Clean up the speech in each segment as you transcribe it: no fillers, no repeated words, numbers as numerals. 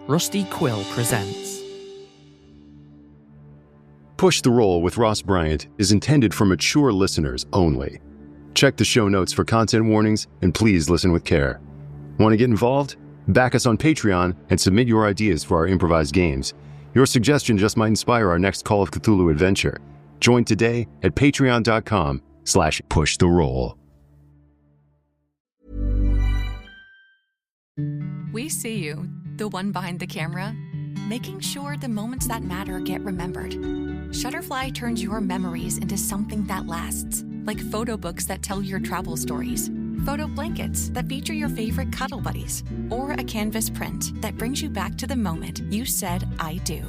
Rusty Quill presents. Push the Roll with Ross Bryant is intended for mature listeners only. Check the show notes for content warnings, and please listen with care. Want to get involved? Back us on Patreon and submit your ideas for our improvised games. Your suggestion just might inspire our next Call of Cthulhu adventure. Join today at patreon.com/pushtheroll. We see you, the one behind the camera, making sure the moments that matter get remembered. Shutterfly turns your memories into something that lasts, like photo books that tell your travel stories, photo blankets that feature your favorite cuddle buddies, or a canvas print that brings you back to the moment you said, I do.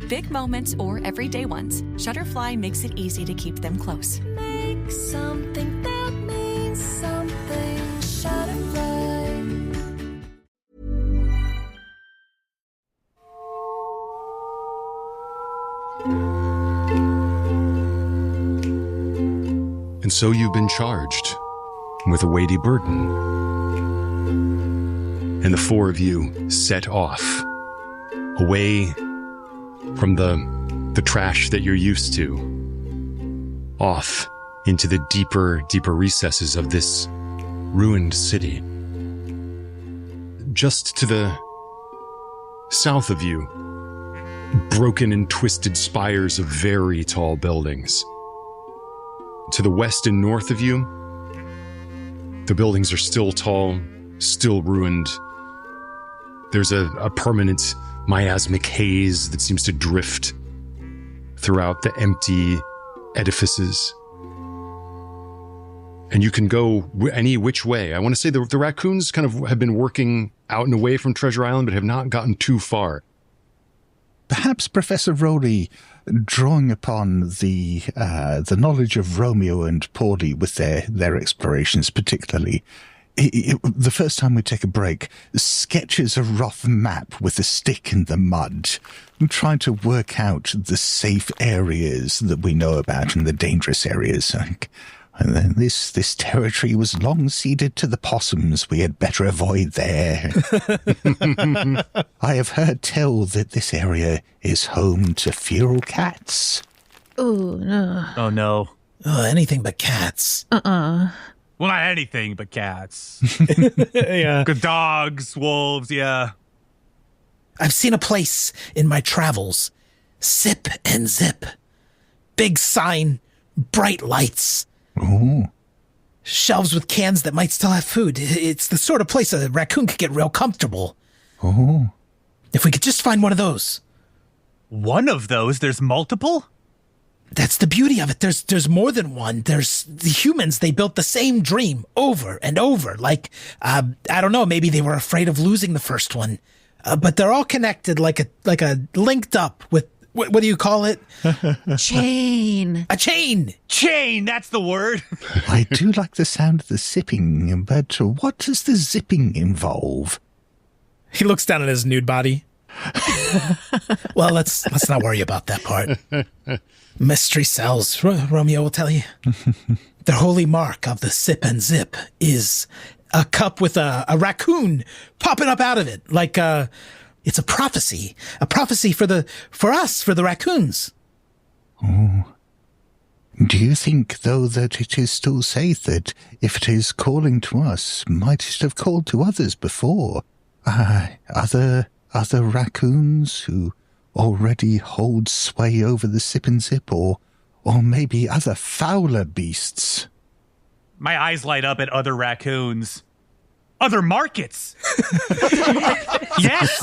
Big moments or everyday ones, Shutterfly makes it easy to keep them close. Make something that means something. Shutterfly. And so you've been charged with a weighty burden. And the four of you set off away from the trash that you're used to, off into the deeper recesses of this ruined city. Just to the south of you, broken and twisted spires of very tall buildings. To the west and north of you, the buildings are still tall, still ruined. There's a permanent miasmic haze that seems to drift throughout the empty edifices. And you can go any which way. I want to say the raccoons kind of have been working out and away from Treasure Island, but have not gotten too far. Perhaps Professor Rowley, drawing upon the knowledge of Romeo and Paulie with their explorations particularly, the first time we take a break, sketches a rough map with a stick in the mud, trying to work out the safe areas that we know about and the dangerous areas. And then this territory was long ceded to the possums. We had better avoid there. I have heard tell that this area is home to feral cats. Oh, no. Oh, no. Oh, anything but cats. Well, not anything but cats. Yeah. Good dogs, wolves, yeah. I've seen a place in my travels. Sip and Zip. Big sign, bright lights. Oh. Shelves with cans that might still have food. It's the sort of place a raccoon could get real comfortable. Oh. If we could just find one of those. One of those? There's multiple? That's the beauty of it. There's more than one. There's the humans. They built the same dream over and over. Like, I don't know, maybe they were afraid of losing the first one. But they're all connected like a linked up with, what do you call it? Chain. A chain. Chain, that's the word. I do like the sound of the sipping, but what does the zipping involve? He looks down at his nude body. Well, let's not worry about that part. Mystery cells, Romeo will tell you. The holy mark of the Sip and Zip is a cup with a raccoon popping up out of it, like it's a prophecy for us, for the raccoons. Oh. Do you think, though, that it is still safe, that if it is calling to us, might it have called to others before? Other raccoons who already hold sway over the Sip and Zip, or maybe other fouler beasts? My eyes light up at other raccoons. Other markets. Yes,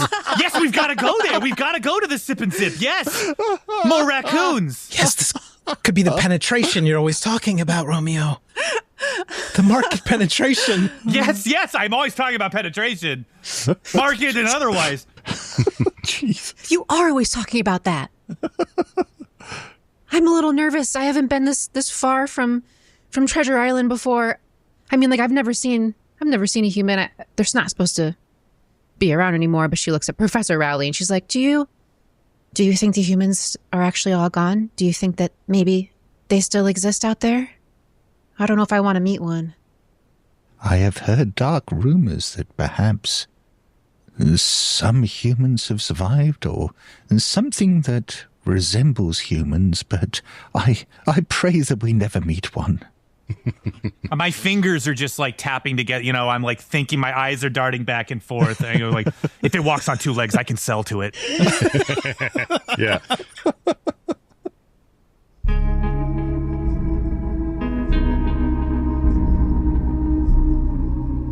we've got to go there. We've got to go to the Sip and Zip. Yes, more raccoons. Yes, this could be the penetration you're always talking about, Romeo. The market penetration. Yes, I'm always talking about penetration. Market and otherwise. Jeez. You are always talking about that. I'm a little nervous. I haven't been this far from Treasure Island before. I mean, like, I've never seen a human. They're not supposed to be around anymore, but she looks at Professor Rowley and she's like, do you think the humans are actually all gone? Do you think that maybe they still exist out there? I don't know if I want to meet one. I have heard dark rumors that perhaps Some humans have survived, or something that resembles humans, but I pray that we never meet one. My fingers are just like tapping together. You know, I'm like thinking, my eyes are darting back and forth. And I go like, if it walks on two legs, I can sell to it. Yeah.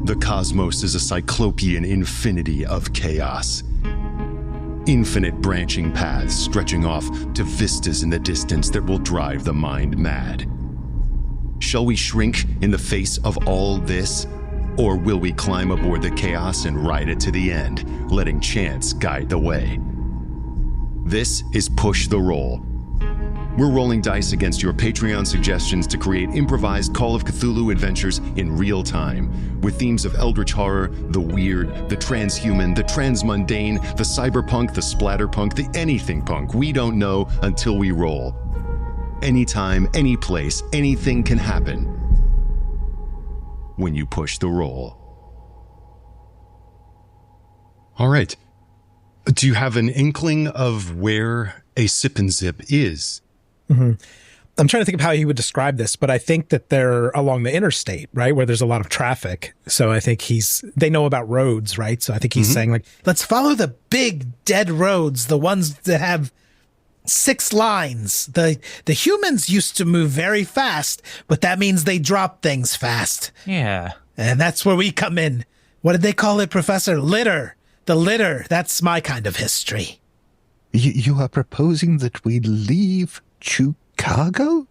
The cosmos is a cyclopean infinity of chaos. Infinite branching paths stretching off to vistas in the distance that will drive the mind mad. Shall we shrink in the face of all this? Or will we climb aboard the chaos and ride it to the end, letting chance guide the way? This is Push the Roll. We're rolling dice against your Patreon suggestions to create improvised Call of Cthulhu adventures in real time, with themes of eldritch horror, the weird, the transhuman, the transmundane, the cyberpunk, the splatterpunk, the anything punk. We don't know until we roll. Anytime, any place, anything can happen when you push the roll. All right. Do you have an inkling of where a sip and zip is? Mm-hmm. I'm trying to think of how he would describe this, but I think that they're along the interstate, right? Where there's a lot of traffic. So I think they know about roads, right? So I think he's saying like, let's follow the big dead roads, the ones that have 6 lines. The humans used to move very fast, but that means they drop things fast. Yeah. And that's where we come in. What did they call it, Professor? Litter. The litter. That's my kind of history. You are proposing that we leave Chicago?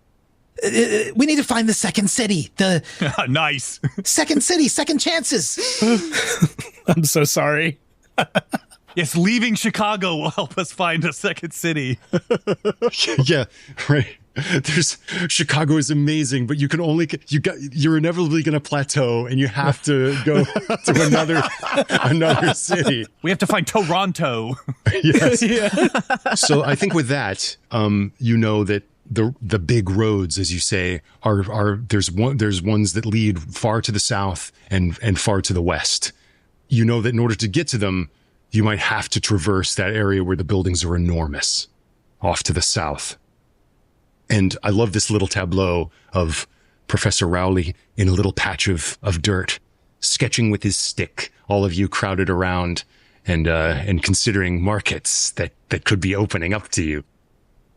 We need to find the second city. The nice. Second city, second chances. I'm so sorry. Yes, leaving Chicago will help us find a second city. Yeah, right. Chicago is amazing, but you're inevitably going to plateau, and you have to go to another city. We have to find Toronto. Yes. Yeah. So I think with that, you know that the big roads, as you say, there's ones that lead far to the south and far to the west. You know that in order to get to them, you might have to traverse that area where the buildings are enormous, off to the south. And I love this little tableau of Professor Rowley in a little patch of dirt, sketching with his stick, all of you crowded around and considering markets that could be opening up to you.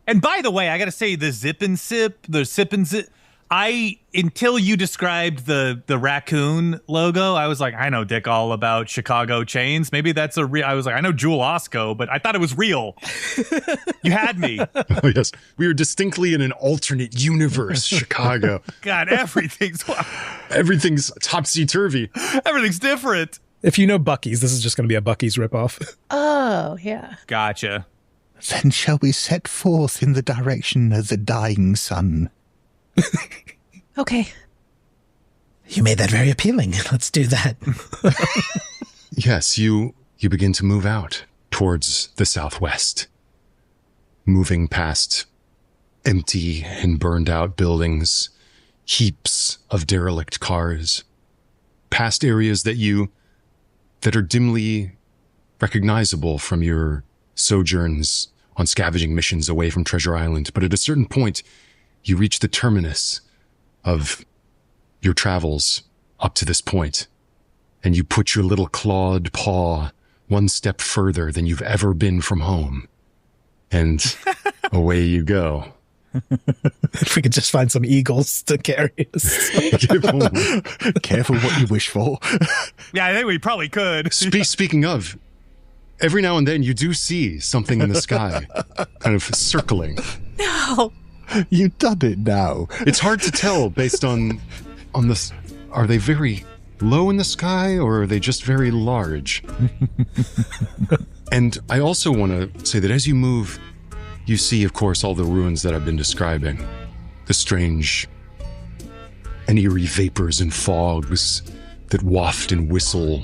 And by the way, I got to say, the sip and zip, until you described the raccoon logo, I was like, I know, Dick, all about Chicago chains. Maybe that's I was like, I know Jewel Osco, but I thought it was real. You had me. Oh, yes. We were distinctly in an alternate universe, Chicago. God, everything's topsy-turvy. Everything's different. If you know Buc-ee's, this is just going to be a Buc-ee's ripoff. Oh, yeah. Gotcha. Then shall we set forth in the direction of the dying sun? Okay. You made that very appealing. Let's do that. Yes, you begin to move out towards the southwest, moving past empty and burned out buildings, heaps of derelict cars, past areas that are dimly recognizable from your sojourns on scavenging missions away from Treasure Island. But at a certain point, you reach the terminus of your travels up to this point, and you put your little clawed paw one step further than you've ever been from home, and away you go. If we could just find some eagles to carry us. Careful what you wish for. Yeah, I think we probably could. Speaking of, every now and then you do see something in the sky, kind of circling. No. You've done it now. It's hard to tell based on this. Are they very low in the sky, or are they just very large? And I also want to say that as you move, you see, of course, all the ruins that I've been describing. The strange and eerie vapors and fogs that waft and whistle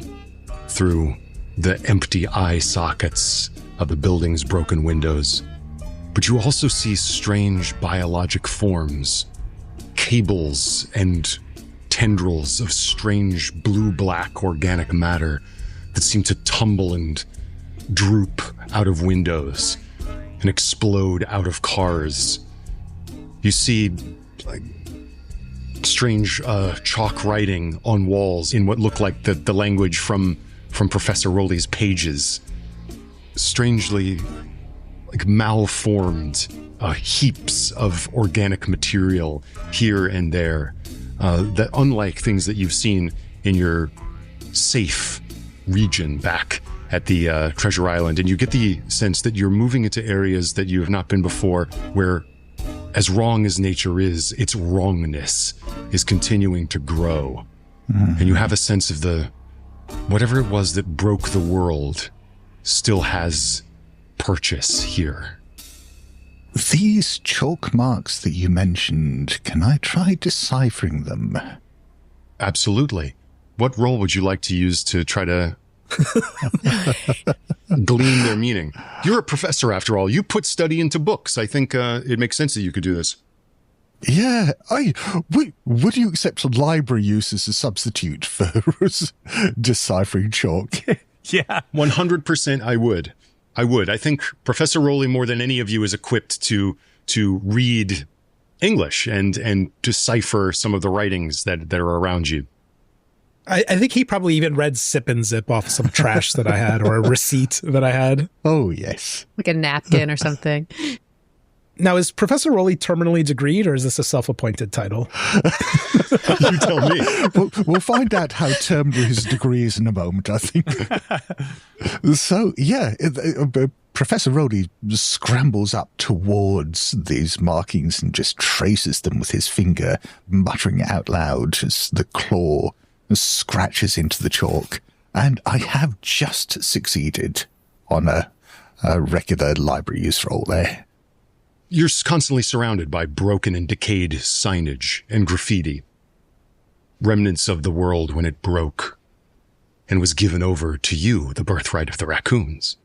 through the empty eye sockets of the building's broken windows. But you also see strange biologic forms, cables and tendrils of strange blue-black organic matter that seem to tumble and droop out of windows and explode out of cars. You see like strange chalk writing on walls in what look like the language from Professor Rowley's pages. Strangely like malformed heaps of organic material here and there, that unlike things that you've seen in your safe region back at the Treasure Island. And you get the sense that you're moving into areas that you have not been before, where as wrong as nature is, its wrongness is continuing to grow. And you have a sense of whatever it was that broke the world still has purchase here. These chalk marks that you mentioned, can I try deciphering them? Absolutely. What role would you like to use to try to glean their meaning? You're a professor, after all. You put study into books. I think it makes sense that you could do this. Yeah, would you accept library use as a substitute for deciphering chalk? Yeah. 100% I would. I think Professor Rowley, more than any of you, is equipped to read English and decipher some of the writings that are around you. I think he probably even read Sip and Zip off some trash that I had, or a receipt that I had. Oh, yes. Like a napkin or something. Now, is Professor Rowley terminally degreed, or is this a self-appointed title? You tell me. We'll find out how terminal his degree is in a moment, I think. So, yeah, Professor Rowley scrambles up towards these markings and just traces them with his finger, muttering out loud as the claw scratches into the chalk. And I have just succeeded on a regular library use roll there. You're constantly surrounded by broken and decayed signage and graffiti. Remnants of the world when it broke and was given over to you, the birthright of the raccoons.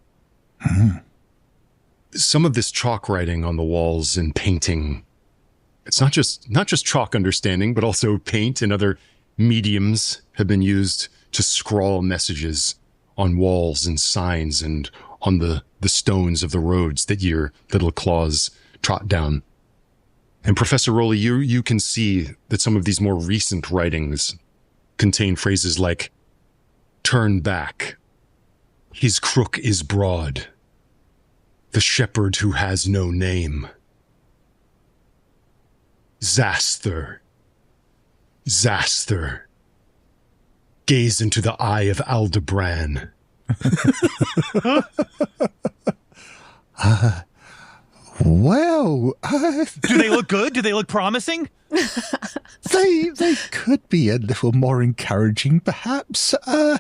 Some of this chalk writing on the walls and painting, it's not just chalk understanding, but also paint and other mediums have been used to scrawl messages on walls and signs and on the stones of the roads that your little claws trot down. And Professor Rowley, you can see that some of these more recent writings contain phrases like, "Turn back. His crook is broad. The shepherd who has no name. Zaster. Zaster. Gaze into the eye of Aldebran." Well, Do they look good? Do they look promising? they could be a little more encouraging, perhaps. I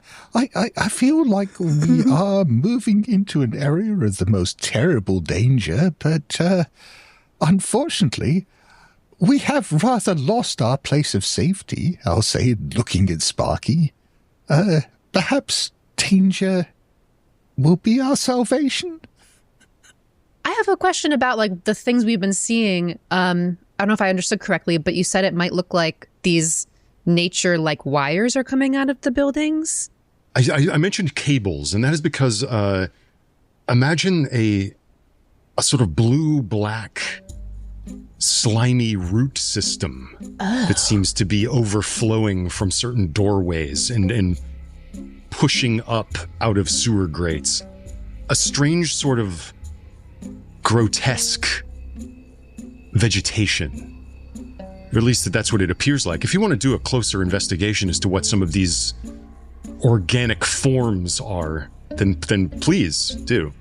feel like we are moving into an area of the most terrible danger, but unfortunately, we have rather lost our place of safety, I'll say, looking at Sparky. Perhaps danger will be our salvation? I have a question about like the things we've been seeing. I don't know if I understood correctly, but you said it might look like these nature-like wires are coming out of the buildings. I mentioned cables, and that is because imagine a sort of blue-black slimy root system that seems to be overflowing from certain doorways and pushing up out of sewer grates. A strange sort of grotesque vegetation. Or at least that's what it appears like. If you want to do a closer investigation as to what some of these organic forms are, then please do.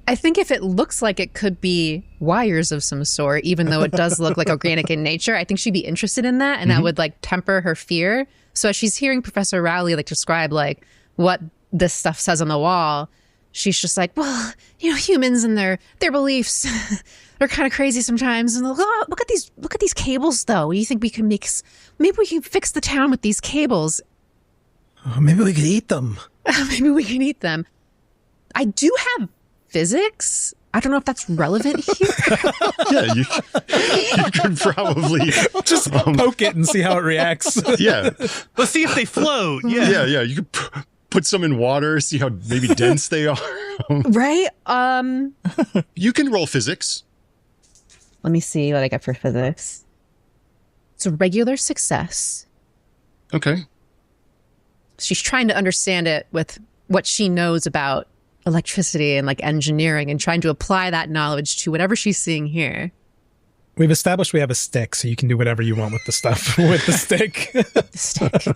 I think if it looks like it could be wires of some sort, even though it does look like organic in nature, I think she'd be interested in that, and that would like temper her fear. So as she's hearing Professor Rowley like describe like what this stuff says on the wall, she's just like, well, you know, humans and their beliefs, they're kind of crazy sometimes. And look at these cables, though. You think we can maybe we can fix the town with these cables? Oh, maybe we could eat them. Maybe we can eat them. I do have physics. I don't know if that's relevant here. Yeah, you could probably just poke it and see how it reacts. Yeah, Let's see if they float. Yeah. You could put some in water, see how maybe dense they are. Right? You can roll physics. Let me see what I get for physics. It's a regular success. Okay. She's trying to understand it with what she knows about electricity and like engineering and trying to apply that knowledge to whatever she's seeing here. We've established we have a stick, so you can do whatever you want with the stuff with the stick. The stick.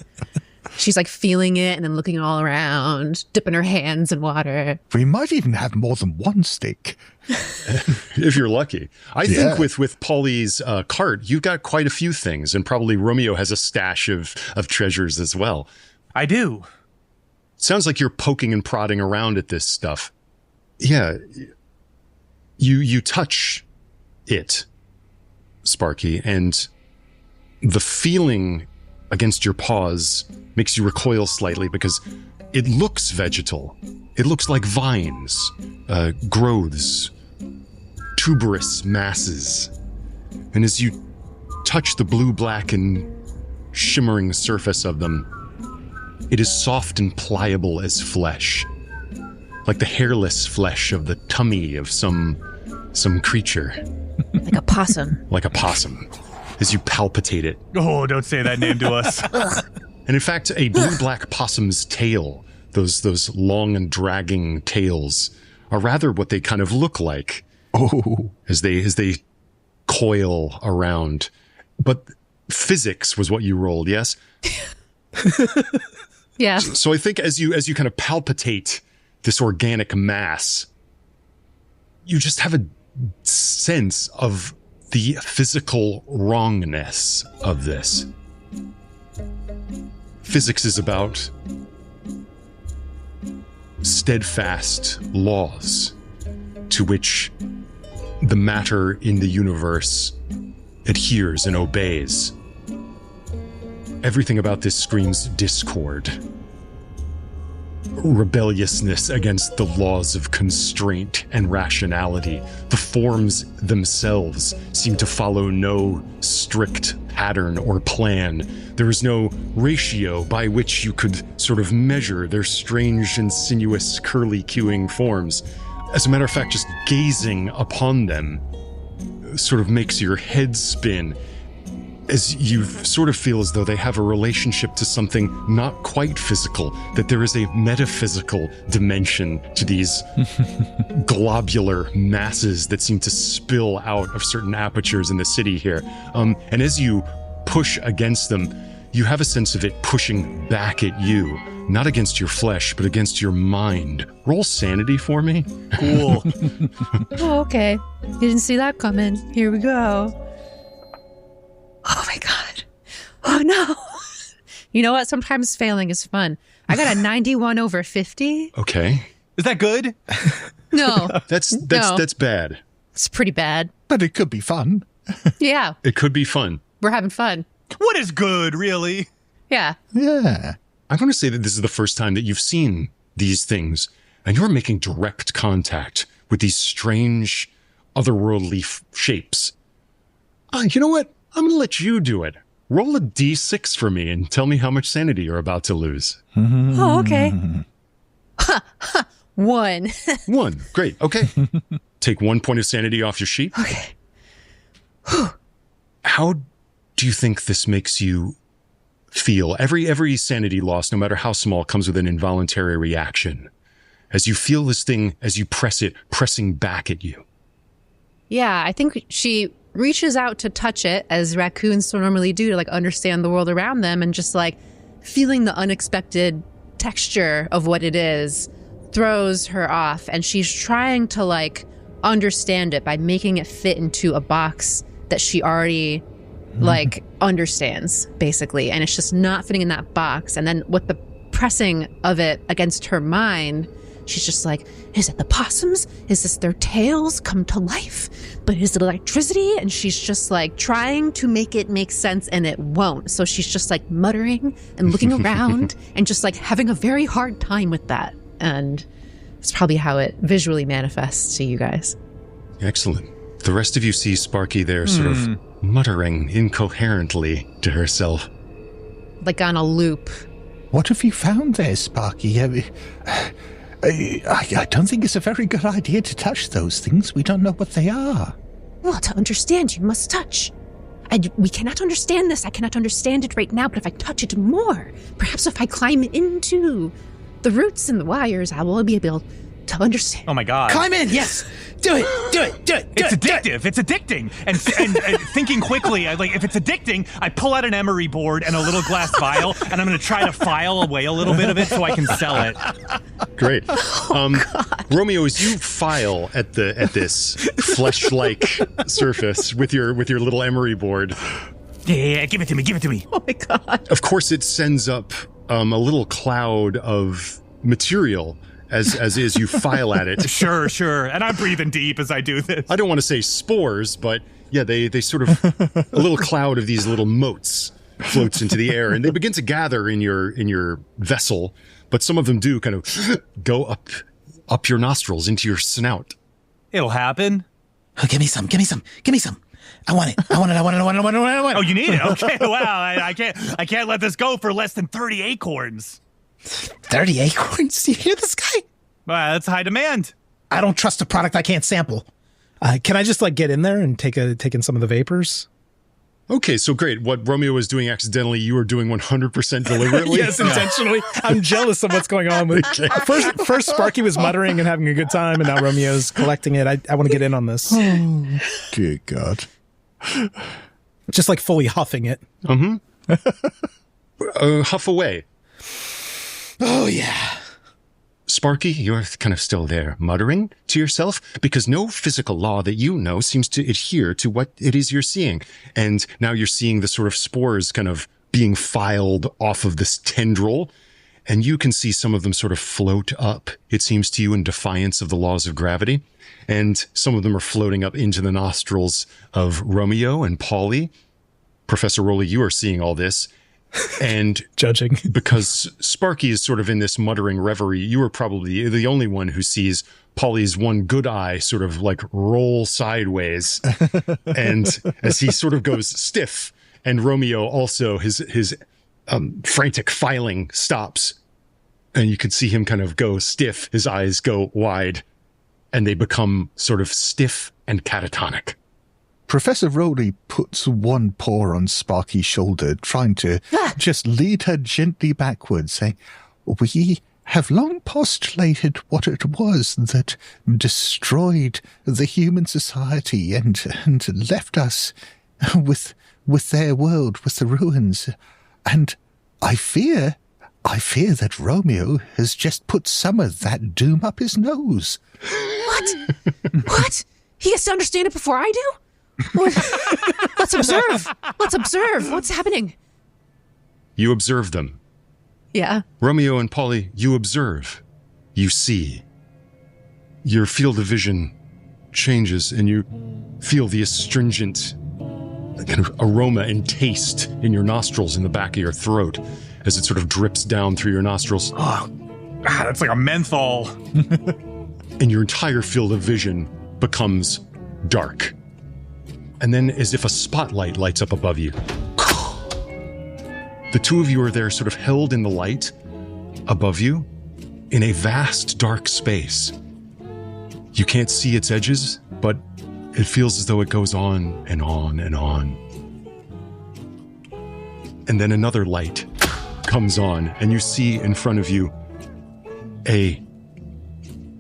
She's like feeling it and then looking all around, dipping her hands in water. We might even have more than one stick. If you're lucky. I think with Paulie's cart, you've got quite a few things, and probably Romeo has a stash of treasures as well. I do. Sounds like you're poking and prodding around at this stuff. Yeah. You touch it, Sparky, and the feeling against your paws makes you recoil slightly because it looks vegetal. It looks like vines, growths, tuberous masses. And as you touch the blue, black, and shimmering surface of them, it is soft and pliable as flesh, like the hairless flesh of the tummy of some creature. Like a possum. Like a possum, as you palpitate it. Oh, don't say that name to us. And in fact, a blue-black possum's tail, those long and dragging tails, are rather what they kind of look like. Oh, as they coil around. But physics was what you rolled, yes? Yeah. So I think as you kind of palpitate this organic mass, you just have a sense of the physical wrongness of this. Physics is about steadfast laws to which the matter in the universe adheres and obeys. Everything about this screams discord, rebelliousness against the laws of constraint and rationality. The forms themselves seem to follow no strict pattern or plan. There is no ratio by which you could sort of measure their strange and sinuous curly-cueing forms. As a matter of fact, just gazing upon them sort of makes your head spin, as you sort of feel as though they have a relationship to something not quite physical, that there is a metaphysical dimension to these globular masses that seem to spill out of certain apertures in the city here. And as you push against them, you have a sense of it pushing back at you, not against your flesh, but against your mind. Roll sanity for me. Cool. Oh, okay. You didn't see that coming. Here we go. Oh my God. Oh no. You know what? Sometimes failing is fun. I got a 91 over 50. Okay. Is that good? No. That's bad. It's pretty bad. but it could be fun. Yeah. It could be fun. We're having fun. What is good, really? Yeah. Yeah. I want to say that this is the first time that you've seen these things, and you're making direct contact with these strange, otherworldly shapes. You know what? I'm going to let you do it. Roll a d6 for me and tell me how much sanity you're about to lose. Oh, okay. 1. 1. Great. Okay. Take 1 point of sanity off your sheet. Okay. How do you think this makes you feel? Every sanity loss, no matter how small, comes with an involuntary reaction. As you feel this thing, as you press it, pressing back at you. Yeah, I think she reaches out to touch it, as raccoons so normally do, to like understand the world around them, and just like feeling the unexpected texture of what it is throws her off, and she's trying to like understand it by making it fit into a box that she already like understands, basically, and it's just not fitting in that box. And then with the pressing of it against her mind, she's just like, is it the possums? Is this their tails come to life? But is it electricity? And she's just like trying to make it make sense, and it won't. So she's just like muttering and looking around and just like having a very hard time with that. And it's probably how it visually manifests to you guys. Excellent. The rest of you see Sparky there sort of muttering incoherently to herself. Like on a loop. What have you found there, Sparky? I don't think it's a very good idea to touch those things. We don't know what they are. Well, to understand, you must touch. We cannot understand this. I cannot understand it right now, but if I touch it more, perhaps if I climb into the roots and the wires, I will be able to understand. Oh my God. Climb in, yes. Do it. It's addictive. It's addicting. And thinking quickly, if it's addicting, I pull out an emery board and a little glass vial, and I'm going to try to file away a little bit of it so I can sell it. Great. Romeo, as you file at this flesh-like surface with your little emery board. Yeah, give it to me. Oh my God. Of course, it sends up a little cloud of material as is you file at it. Sure. And I'm breathing deep as I do this. I don't want to say spores, but yeah, they sort of, a little cloud of these little motes floats into the air, and they begin to gather in your vessel, but some of them do kind of go up your nostrils into your snout. It'll happen. Oh, give me some. I want it. Oh, you need it? Okay, wow. I can't let this go for less than 30 acorns. 30 acorns? You hear this guy? Wow, that's high demand. I don't trust a product I can't sample. Can I just get in there and take in some of the vapors? Okay, so great. What Romeo was doing accidentally, you are doing 100% deliberately? Yes, intentionally. I'm jealous of what's going on. First, Sparky was muttering and having a good time, and now Romeo's collecting it. I want to get in on this. Oh, dear God. Just fully huffing it. Huff away. Oh, yeah. Sparky, you're kind of still there, muttering to yourself, because no physical law that you know seems to adhere to what it is you're seeing. And now you're seeing the sort of spores kind of being filed off of this tendril, and you can see some of them sort of float up, it seems to you, in defiance of the laws of gravity. And some of them are floating up into the nostrils of Romeo and Paulie. Professor Rowley, you are seeing all this. And judging, because Sparky is sort of in this muttering reverie, you are probably the only one who sees Paulie's one good eye sort of roll sideways. And as he sort of goes stiff, and Romeo also, his frantic filing stops, and you can see him kind of go stiff, his eyes go wide, and they become sort of stiff and catatonic. Professor Rowley puts one paw on Sparky's shoulder, trying to just lead her gently backwards, saying, "We have long postulated what it was that destroyed the human society and left us with their world, with the ruins. And I fear that Romeo has just put some of that doom up his nose." What? He has to understand it before I do? Let's observe. What's happening? You observe them. Yeah. Romeo and Paulie, you observe. You see. Your field of vision changes, and you feel the astringent kind of aroma and taste in your nostrils, in the back of your throat, as it sort of drips down through your nostrils. Oh, that's like a menthol. And your entire field of vision becomes dark. And then, as if a spotlight lights up above you, the two of you are there sort of held in the light above you in a vast dark space. You can't see its edges, but it feels as though it goes on and on and on. And then another light comes on, and you see in front of you a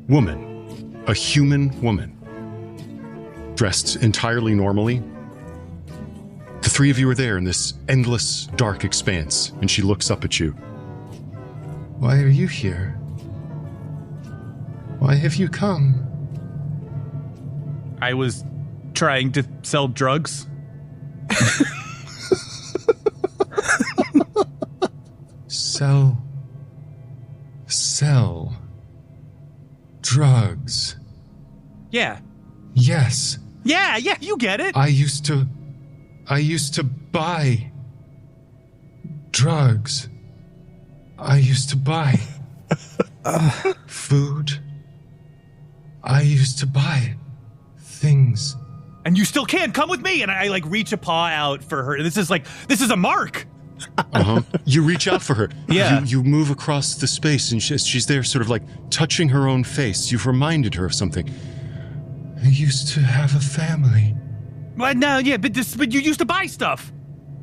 woman, a human woman, dressed entirely normally. The three of you are there in this endless, dark expanse, and she looks up at you. "Why are you here? Why have you come?" I was trying to sell drugs. Sell drugs. Yeah. Yes. Yeah, you get it. I used to buy drugs. I used to buy food. I used to buy things. And you still can. Come with me. And I reach a paw out for her. This is a mark. You reach out for her. Yeah. You move across the space, and she's there sort of like touching her own face. You've reminded her of something. I used to have a family. What? No, yeah, but you used to buy stuff.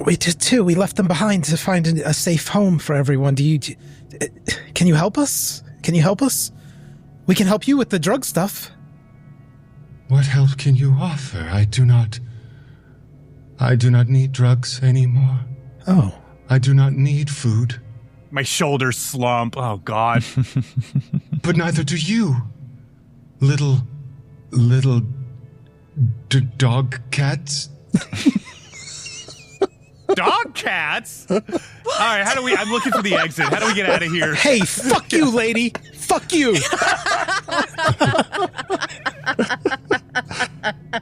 We did too. We left them behind to find a safe home for everyone. Can you help us? Can you help us? We can help you with the drug stuff. What help can you offer? I do not need drugs anymore. Oh. I do not need food. My shoulders slump. Oh, God. But neither do you. Little dog cats. Dog cats? All right, I'm looking for the exit. How do we get out of here? Hey, fuck you, lady. Fuck you.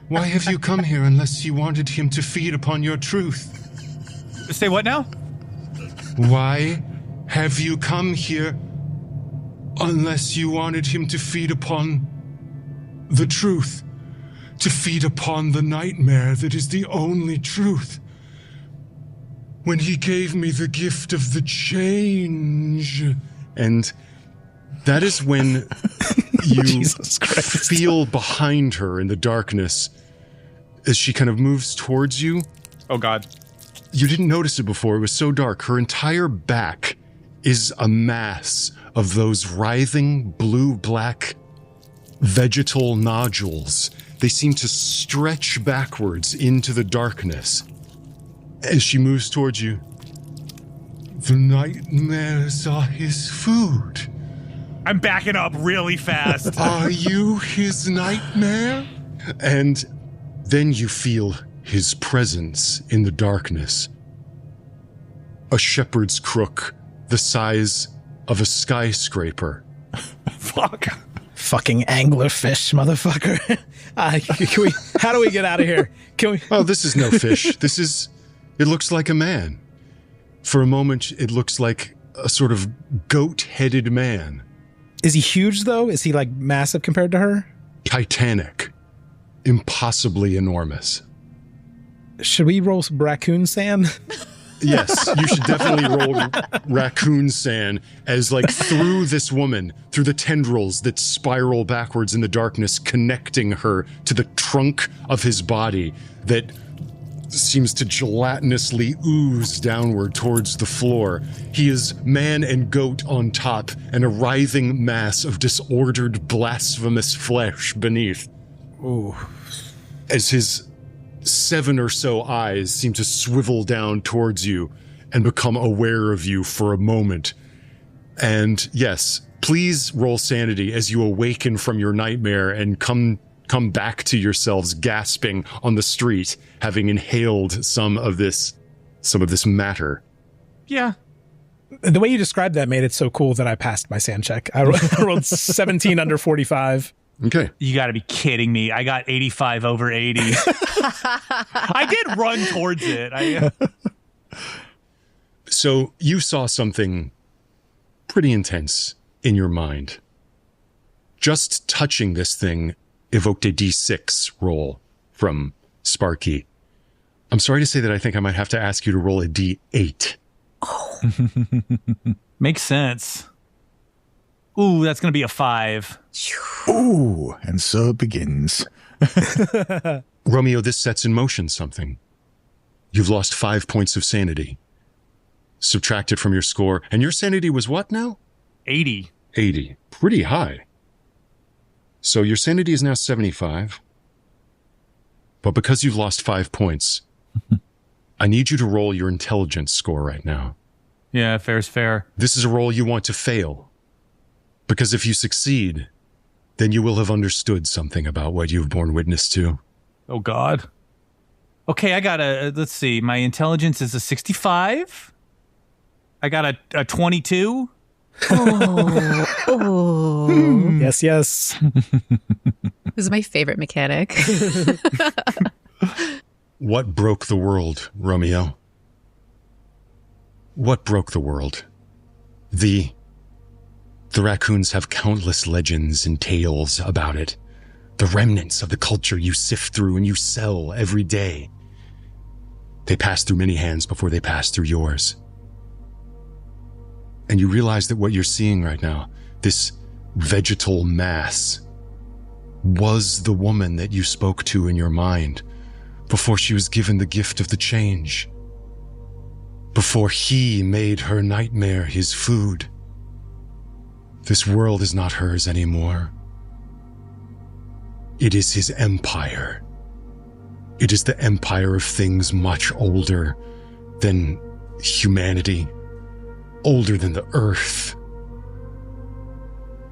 Why have you come here unless you wanted him to feed upon your truth? Say what now? Why have you come here unless you wanted him to feed upon the truth? To feed upon the nightmare that is the only truth? When he gave me the gift of the change. And that is when you feel behind her in the darkness as she kind of moves towards you. Oh, God. You didn't notice it before. It was so dark. Her entire back is a mass of those writhing blue-black vegetal nodules. They seem to stretch backwards into the darkness. As she moves towards you, the nightmares are his food. I'm backing up really fast. Are you his nightmare? And then you feel his presence in the darkness. A shepherd's crook the size of a skyscraper. Fuck. Fucking anglerfish, motherfucker. How do we get out of here? Can we? Oh, this is no fish. It looks like a man. For a moment, it looks like a sort of goat-headed man. Is he huge, though? Is he, like, massive compared to her? Titanic. Impossibly enormous. Should we roll some raccoon sand? Yes, you should definitely roll raccoon sand as, like, through this woman, through the tendrils that spiral backwards in the darkness, connecting her to the trunk of his body that seems to gelatinously ooze downward towards the floor. He is man and goat on top, and a writhing mass of disordered, blasphemous flesh beneath. Ooh. As his 7 or so eyes seem to swivel down towards you and become aware of you for a moment. And yes, please roll sanity as you awaken from your nightmare and come back to yourselves gasping on the street, having inhaled some of this matter. Yeah. The way you described that made it so cool that I passed my sand check. I rolled 17 under 45. Okay. You got to be kidding me. I got 85 over 80. I did run towards it. So you saw something pretty intense in your mind. Just touching this thing evoked a D6 roll from Sparky. I'm sorry to say that I think I might have to ask you to roll a D8. Oh. Makes sense. Ooh, that's going to be a 5. Ooh, and so it begins. Romeo, this sets in motion something. You've lost 5 points of sanity. Subtracted from your score. And your sanity was what now? 80. 80. Pretty high. So your sanity is now 75. But because you've lost 5 points, I need you to roll your intelligence score right now. Yeah, fair's fair. This is a roll you want to fail. Because if you succeed, then you will have understood something about what you've borne witness to. Oh, God. Okay, I got let's see. My intelligence is a 65. I got a 22. Oh. Yes, yes. This is my favorite mechanic. What broke the world, Romeo? What broke the world? The raccoons have countless legends and tales about it. The remnants of the culture you sift through and you sell every day. They pass through many hands before they pass through yours. And you realize that what you're seeing right now, this vegetal mass, was the woman that you spoke to in your mind before she was given the gift of the change. Before he made her nightmare his food. This world is not hers anymore. It is his empire. It is the empire of things much older than humanity, older than the earth.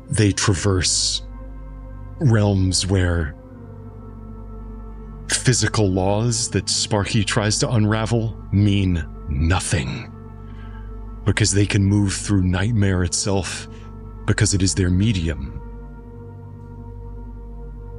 They traverse realms where physical laws that Sparky tries to unravel mean nothing, because they can move through nightmare itself because it is their medium.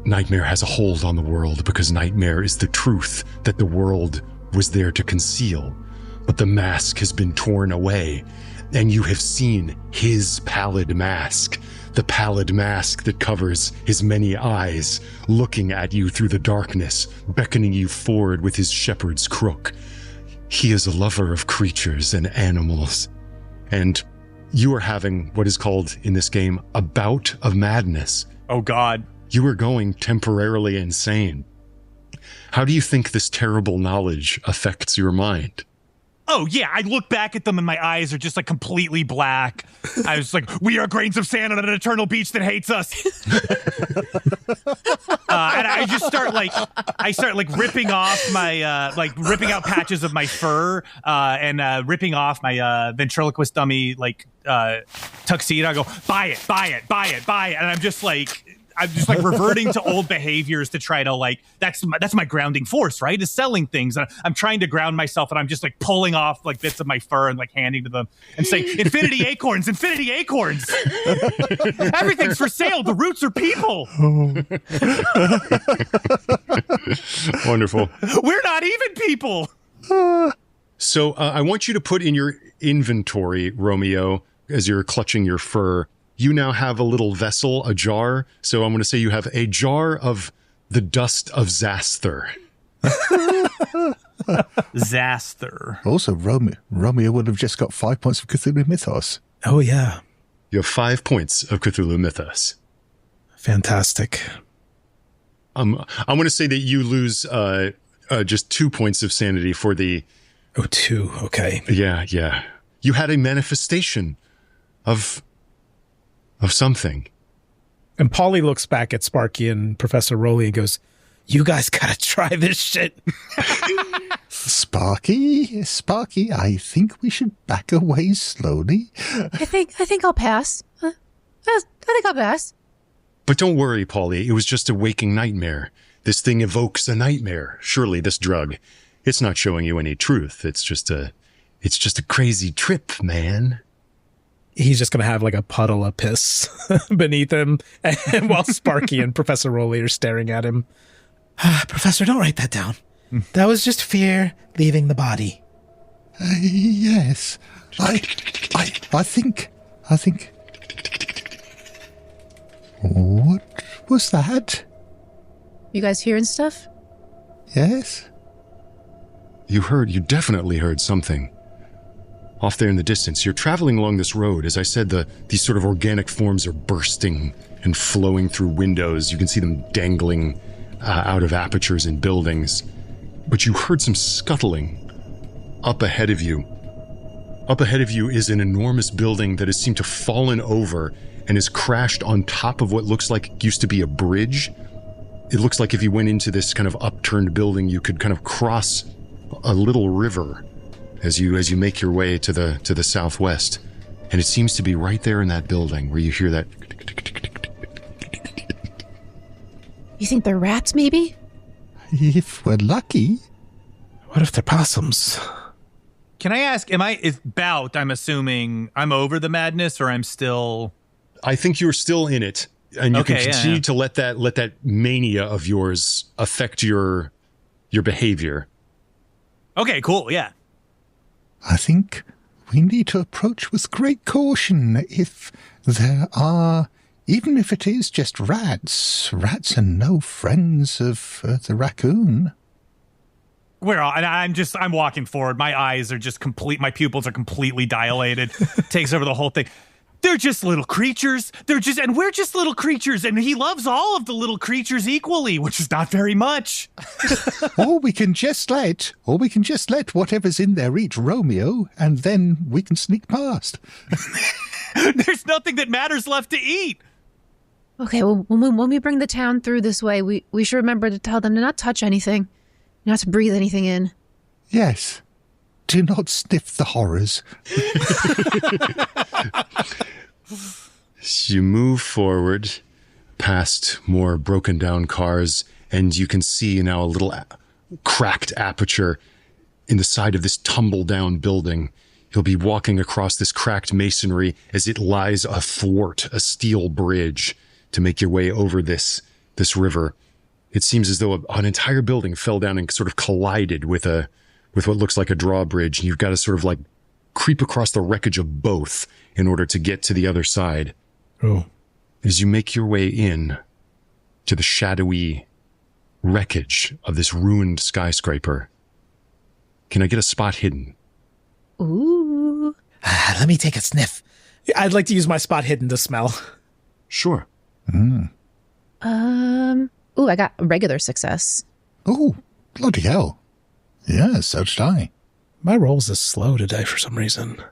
Nightmare has a hold on the world because nightmare is the truth that the world was there to conceal. But the mask has been torn away, and you have seen his pallid mask, the pallid mask that covers his many eyes, looking at you through the darkness, beckoning you forward with his shepherd's crook. He is a lover of creatures and animals, and you are having what is called in this game a bout of madness. Oh, God. You are going temporarily insane. How do you think this terrible knowledge affects your mind? Oh, yeah, I look back at them and my eyes are just like completely black. I was like, we are grains of sand on an eternal beach that hates us. And I just start ripping off my, ripping out patches of my fur and ripping off my ventriloquist dummy, tuxedo. I go, buy it. And I'm just like reverting to old behaviors to try to that's my grounding force, right? Is selling things. And I'm trying to ground myself, and I'm just pulling off bits of my fur and handing to them and saying, Infinity acorns. Everything's for sale. The roots are people. Wonderful. We're not even people. So I want you to put in your inventory, Romeo, as you're clutching your fur. You now have a little vessel, a jar. So I'm going to say you have a jar of the dust of Zaster. Zaster. Also, Romeo would have just got 5 points of Cthulhu Mythos. Oh, yeah. You have 5 points of Cthulhu Mythos. Fantastic. I'm going to say that you lose just 2 points of sanity for the... Oh, 2. Okay. Yeah. You had a manifestation of something. And Paulie looks back at Sparky and Professor Rowley and goes, you guys gotta try this shit. Sparky, I think we should back away slowly. I think I'll pass. I think I'll pass. But don't worry, Paulie. It was just a waking nightmare. This thing evokes a nightmare. Surely this drug. It's not showing you any truth. It's just a crazy trip, man. He's just going to have a puddle of piss beneath him, and while Sparky and Professor Rowley are staring at him. Professor, don't write that down. That was just fear leaving the body. Yes. I think. What was that? You guys hearing stuff? Yes. You definitely heard something. Off there in the distance, you're traveling along this road. As I said, these sort of organic forms are bursting and flowing through windows. You can see them dangling out of apertures in buildings. But you heard some scuttling up ahead of you. Up ahead of you is an enormous building that has seemed to fallen over and has crashed on top of what looks like used to be a bridge. It looks like if you went into this kind of upturned building, you could kind of cross a little river as you make your way to the southwest. And it seems to be right there in that building where you hear that. You think they're rats, maybe? If we're lucky. What if they're possums? Can I ask, I'm assuming I'm over the madness, or I'm still... I think you're still in it, and you can continue to let that mania of yours affect your behavior. Okay, cool, yeah. I think we need to approach with great caution. If there are, even if it is just rats are no friends of the raccoon. I'm walking forward. My eyes are just my pupils are completely dilated. Takes over the whole thing. They're just little creatures. And we're just little creatures. And he loves all of the little creatures equally, which is not very much. Or we can just let whatever's in there eat Romeo, and then we can sneak past. There's nothing that matters left to eat. Okay, well, when we bring the town through this way, we should remember to tell them to not touch anything, not to breathe anything in. Yes. Do not sniff the horrors. You move forward past more broken down cars, and you can see now a little cracked aperture in the side of this tumble down building. You'll be walking across this cracked masonry as it lies athwart a steel bridge to make your way over this river. It seems as though an entire building fell down and sort of collided with what looks like a drawbridge. And you've got to sort of like creep across the wreckage of both in order to get to the other side. Oh. As you make your way in to the shadowy wreckage of this ruined skyscraper, can I get a spot hidden? Ooh. Let me take a sniff. I'd like to use my spot hidden to smell. Sure. Mm. Ooh, I got a regular success. Oh, bloody hell. Yeah, so did I. My rolls is slow today for some reason.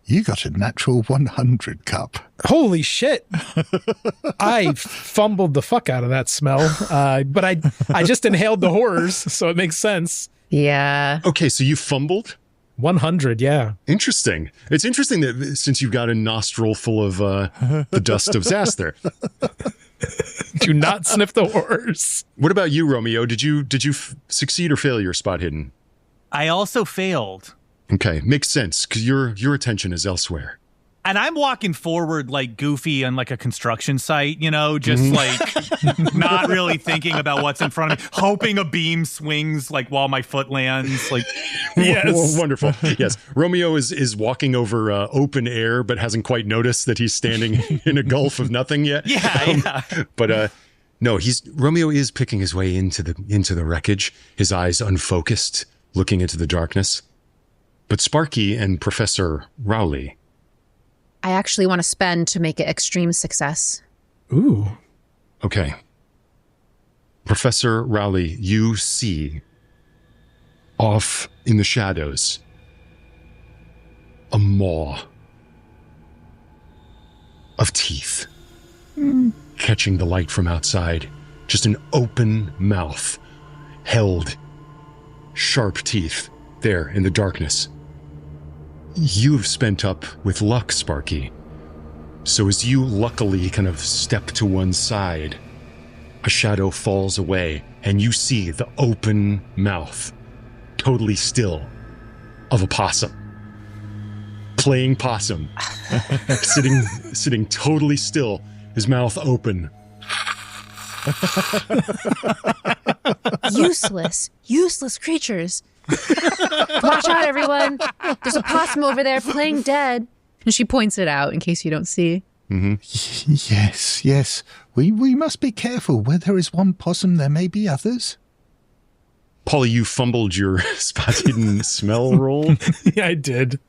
You got a natural 100 cup. Holy shit. I fumbled the fuck out of that smell. But I just inhaled the horrors, so it makes sense. Yeah. Okay, so you fumbled? 100, yeah. Interesting. It's interesting that since you've got a nostril full of the dust of Zaster. Do not sniff the horrors. What about you, Romeo? Did you succeed or fail your spot hidden? I also failed. Okay, makes sense, because your attention is elsewhere. And I'm walking forward like Goofy on like a construction site, just like not really thinking about what's in front of me, hoping a beam swings like while my foot lands. Like, yes. Wonderful. Yes. Romeo is walking over open air, but hasn't quite noticed that he's standing in a gulf of nothing yet. Yeah. But no, Romeo is picking his way into the wreckage, his eyes unfocused, looking into the darkness. But Sparky and Professor Rowley, I actually want to spend to make it extreme success. Ooh. Okay. Professor Rowley, you see off in the shadows a maw of teeth catching the light from outside. Just an open mouth, held, sharp teeth there in the darkness. You've spent up with luck, Sparky. So as you luckily kind of step to one side, a shadow falls away, and you see the open mouth, totally still, of a possum. Playing possum. sitting totally still, his mouth open. Useless creatures. Watch out, everyone. There's a possum over there playing dead. And she points it out in case you don't see. Mm-hmm. Yes. We must be careful. Where there is one possum, there may be others. Paulie, you fumbled your spot hidden smell roll. Yeah, I did.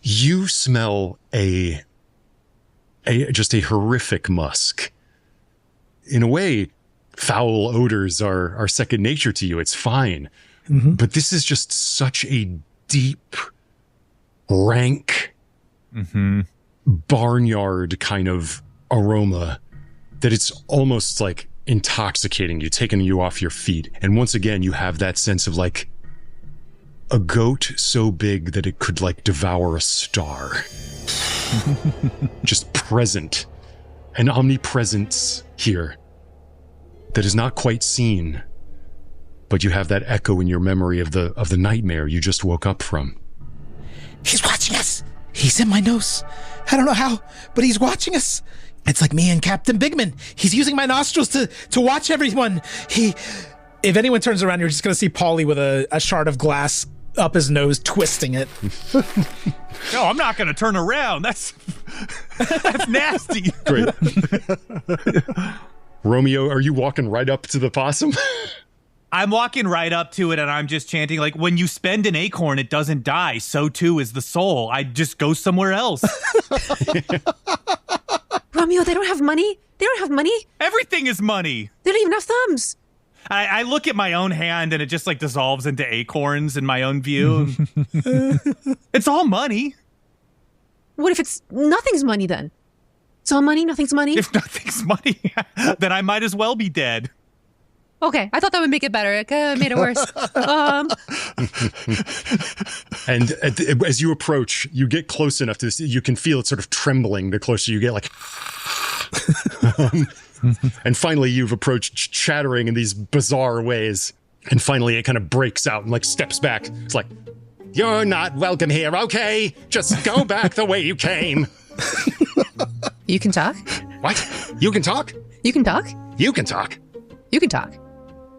You smell just a horrific musk. In a way, foul odors are second nature to you. It's fine. Mm-hmm. But this is just such a deep, rank, barnyard kind of aroma that it's almost like intoxicating you, taking you off your feet. And once again, you have that sense of like a goat so big that it could like devour a star. Just present. An omnipresence here that is not quite seen, but you have that echo in your memory of the nightmare you just woke up from. He's watching us. He's in my nose. I don't know how, but he's watching us. It's like me and Captain Bigman. He's using my nostrils to watch everyone. If anyone turns around, you're just going to see Paulie with a shard of glass up his nose, twisting it. No, I'm not going to turn around. That's nasty. Great. Romeo, are you walking right up to the possum? I'm walking right up to it and I'm just chanting, like, when you spend an acorn, it doesn't die. So too is the soul. I just go somewhere else. Romeo, they don't have money. They don't have money. Everything is money. They don't even have thumbs. I look at my own hand and it just like dissolves into acorns in my own view. It's all money. What if it's nothing's money then? It's all money, nothing's money? If nothing's money, then I might as well be dead. Okay, I thought that would make it better. It made it worse. And as you approach, you get close enough to this, you can feel it sort of trembling the closer you get, like... and finally you've approached chattering in these bizarre ways. And finally it kind of breaks out and like steps back. It's like, you're not welcome here, okay? Just go back the way you came. You can talk? What? You can talk? You can talk? You can talk. You can talk.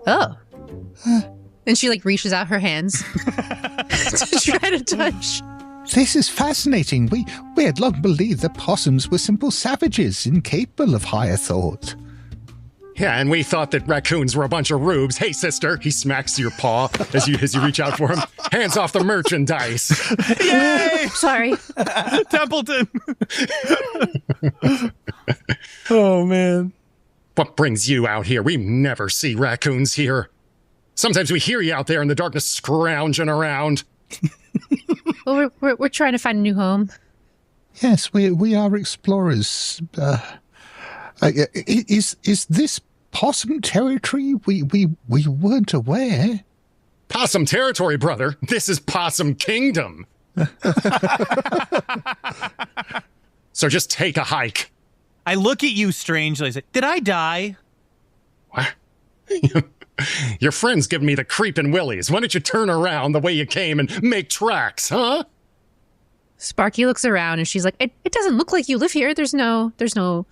Oh. And she like reaches out her hands to try to touch. This is fascinating. We had long believed that possums were simple savages, incapable of higher thought. Yeah, and we thought that raccoons were a bunch of rubes. Hey, sister, he smacks your paw as you reach out for him. Hands off the merchandise. Yay! Sorry. Templeton. Oh, man. What brings you out here? We never see raccoons here. Sometimes we hear you out there in the darkness scrounging around. Well, we're trying to find a new home. Yes, we are explorers. Is this possum territory? We weren't aware. Possum territory, brother. This is Possum Kingdom. So just take a hike. I look at you strangely. I say, did I die? What? Your friend's giving me the creepin' willies. Why don't you turn around the way you came and make tracks, huh? Sparky looks around and she's like, it doesn't look like you live here. There's nothing.